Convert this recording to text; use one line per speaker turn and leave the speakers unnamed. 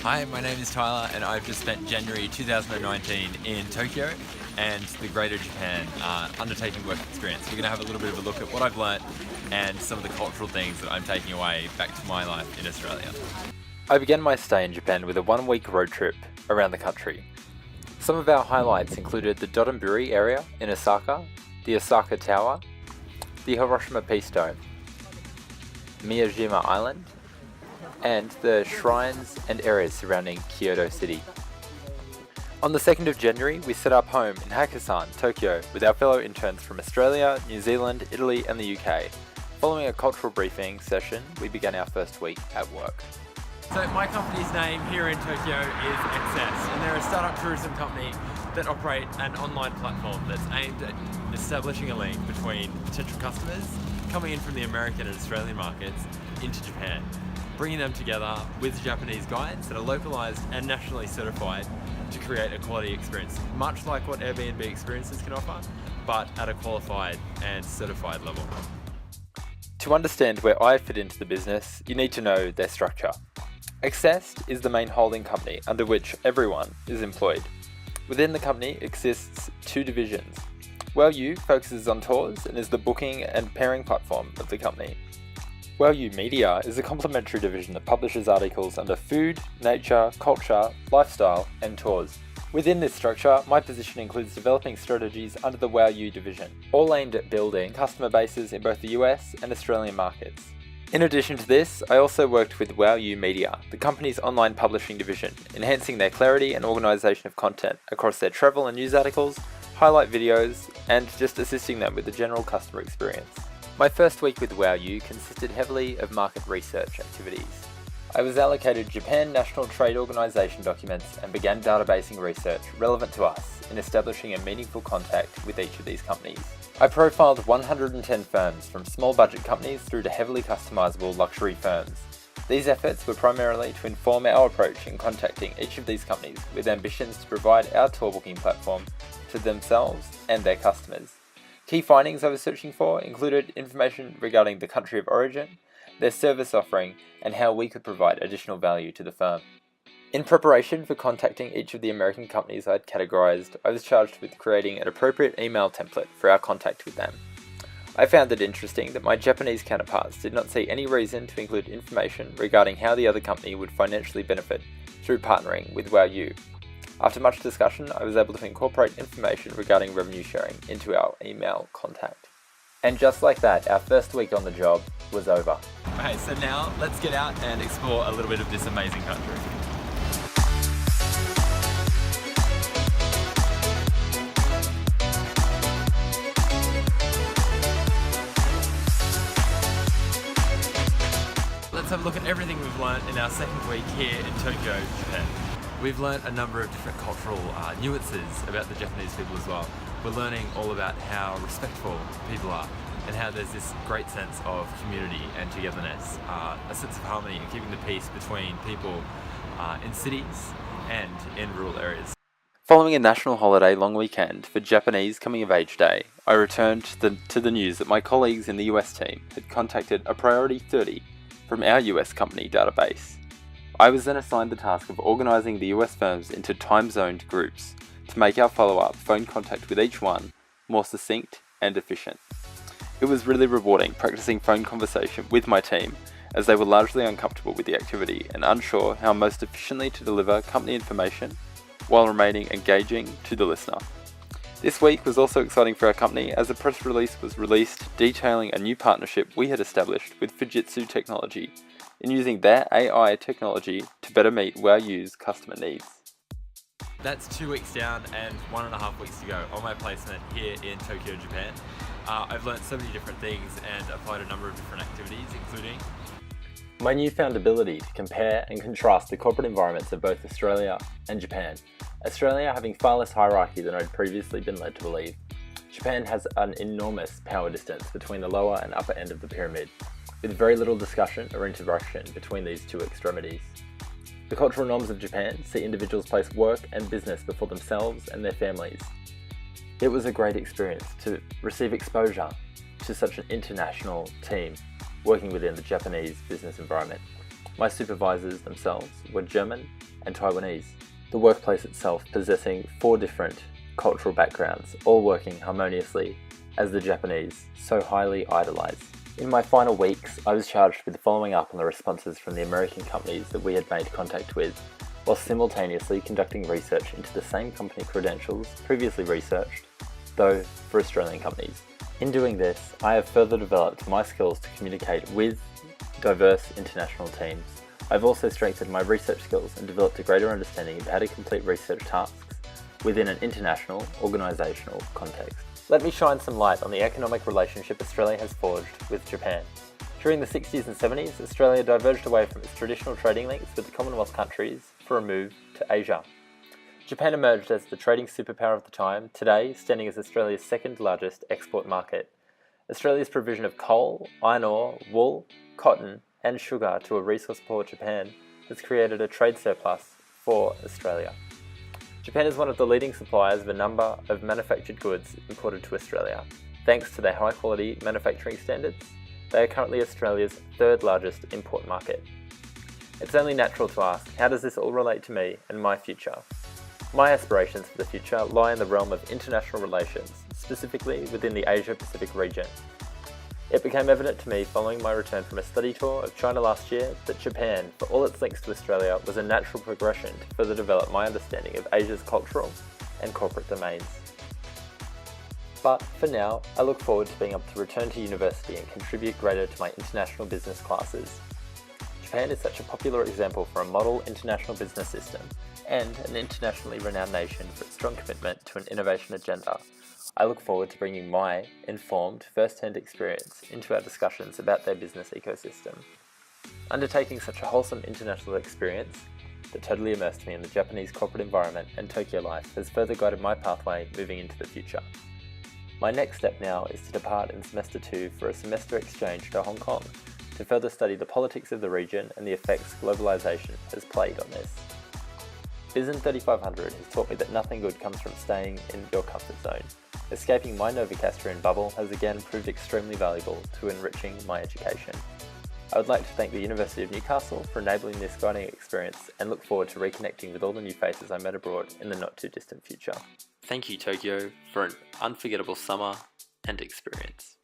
Hi, my name is Tyler and I've just spent January 2019 in Tokyo and the Greater Japan undertaking work experience. We're going to have a little bit of a look at what I've learnt and some of the cultural things that I'm taking away back to my life in Australia.
I began my stay in Japan with a one-week road trip around the country. Some of our highlights included the Dotonbori area in Osaka, the Osaka Tower, the Hiroshima Peace Dome, Miyajima Island, and the shrines and areas surrounding Kyoto City. On the 2nd of January, we set up home in Hakkasan, Tokyo, with our fellow interns from Australia, New Zealand, Italy and the UK. Following a cultural briefing session, we began our first week at work.
So my company's name here in Tokyo is Access, and they're a startup tourism company that operate an online platform that's aimed at establishing a link between potential customers coming in from the American and Australian markets into Japan, bringing them together with Japanese guides that are localized and nationally certified to create a quality experience, much like what Airbnb experiences can offer, but at a qualified and certified level.
To understand where I fit into the business, you need to know their structure. Access is the main holding company under which everyone is employed. Within the company exists two divisions. WellU focuses on tours and is the booking and pairing platform of the company. WellU Media is a complementary division that publishes articles under food, nature, culture, lifestyle, and tours. Within this structure, my position includes developing strategies under the WellU division, all aimed at building customer bases in both the US and Australian markets. In addition to this, I also worked with WellU Media, the company's online publishing division, enhancing their clarity and organisation of content across their travel and news articles, highlight videos, and just assisting them with the general customer experience. My first week with WellU consisted heavily of market research activities. I was allocated Japan National Trade Organisation documents and began databasing research relevant to us in establishing a meaningful contact with each of these companies. I profiled 110 firms from small budget companies through to heavily customisable luxury firms. These efforts were primarily to inform our approach in contacting each of these companies with ambitions to provide our tour booking platform to themselves and their customers. Key findings I was searching for included information regarding the country of origin, their service offering, and how we could provide additional value to the firm. In preparation for contacting each of the American companies I'd categorized, I was charged with creating an appropriate email template for our contact with them. I found it interesting that my Japanese counterparts did not see any reason to include information regarding how the other company would financially benefit through partnering with WellU. After much discussion, I was able to incorporate information regarding revenue sharing into our email contact. And just like that, our first week on the job was over.
Okay, so now let's get out and explore a little bit of this amazing country. Let's have a look at everything we've learned in our second week here in Tokyo, Japan. We've learned a number of different cultural nuances about the Japanese people as well. We're learning all about how respectful people are and how there's this great sense of community and togetherness, a sense of harmony and keeping the peace between people in cities and in rural areas.
Following a national holiday long weekend for Japanese Coming of Age Day, I returned to the news that my colleagues in the US team had contacted a priority 30 from our US company database. I was then assigned the task of organising the US firms into time-zoned groups to make our follow-up phone contact with each one more succinct and efficient. It was really rewarding practicing phone conversation with my team, as they were largely uncomfortable with the activity and unsure how most efficiently to deliver company information while remaining engaging to the listener. This week was also exciting for our company as a press release was released detailing a new partnership we had established with Fujitsu Technology in using their AI technology to better meet WellU's customer needs.
That's 2 weeks down and 1.5 weeks to go on my placement here in Tokyo, Japan. I've learned so many different things and applied a number of different activities, including
my newfound ability to compare and contrast the corporate environments of both Australia and Japan. Australia having far less hierarchy than I'd previously been led to believe. Japan has an enormous power distance between the lower and upper end of the pyramid, with very little discussion or interaction between these two extremities. The cultural norms of Japan see individuals place work and business before themselves and their families. It was a great experience to receive exposure to such an international team working within the Japanese business environment. My supervisors themselves were German and Taiwanese, the workplace itself possessing 4 different cultural backgrounds, all working harmoniously as the Japanese so highly idolize. In my final weeks, I was charged with following up on the responses from the American companies that we had made contact with, while simultaneously conducting research into the same company credentials previously researched, though for Australian companies. In doing this, I have further developed my skills to communicate with diverse international teams. I've also strengthened my research skills and developed a greater understanding of how to complete research tasks within an international, organisational context. Let me shine some light on the economic relationship Australia has forged with Japan. During the 60s and 70s, Australia diverged away from its traditional trading links with the Commonwealth countries for a move to Asia. Japan emerged as the trading superpower of the time, today standing as Australia's second largest export market. Australia's provision of coal, iron ore, wool, cotton and sugar to a resource-poor Japan has created a trade surplus for Australia. Japan is one of the leading suppliers of a number of manufactured goods imported to Australia. Thanks to their high-quality manufacturing standards, they are currently Australia's 3rd largest import market. It's only natural to ask, how does this all relate to me and my future? My aspirations for the future lie in the realm of international relations, specifically within the Asia-Pacific region. It became evident to me following my return from a study tour of China last year that Japan, for all its links to Australia, was a natural progression to further develop my understanding of Asia's cultural and corporate domains. But for now, I look forward to being able to return to university and contribute greater to my international business classes. Japan is such a popular example for a model international business system and an internationally renowned nation for its strong commitment to an innovation agenda. I look forward to bringing my informed, first-hand experience into our discussions about their business ecosystem. Undertaking such a wholesome international experience that totally immersed me in the Japanese corporate environment and Tokyo life has further guided my pathway moving into the future. My next step now is to depart in semester 2 for a semester exchange to Hong Kong to further study the politics of the region and the effects globalization has played on this. BUSN3500 has taught me that nothing good comes from staying in your comfort zone. Escaping my Novocastrian bubble has again proved extremely valuable to enriching my education. I would like to thank the University of Newcastle for enabling this guiding experience and look forward to reconnecting with all the new faces I met abroad in the not too distant future. Thank you, Tokyo, for an unforgettable summer and experience.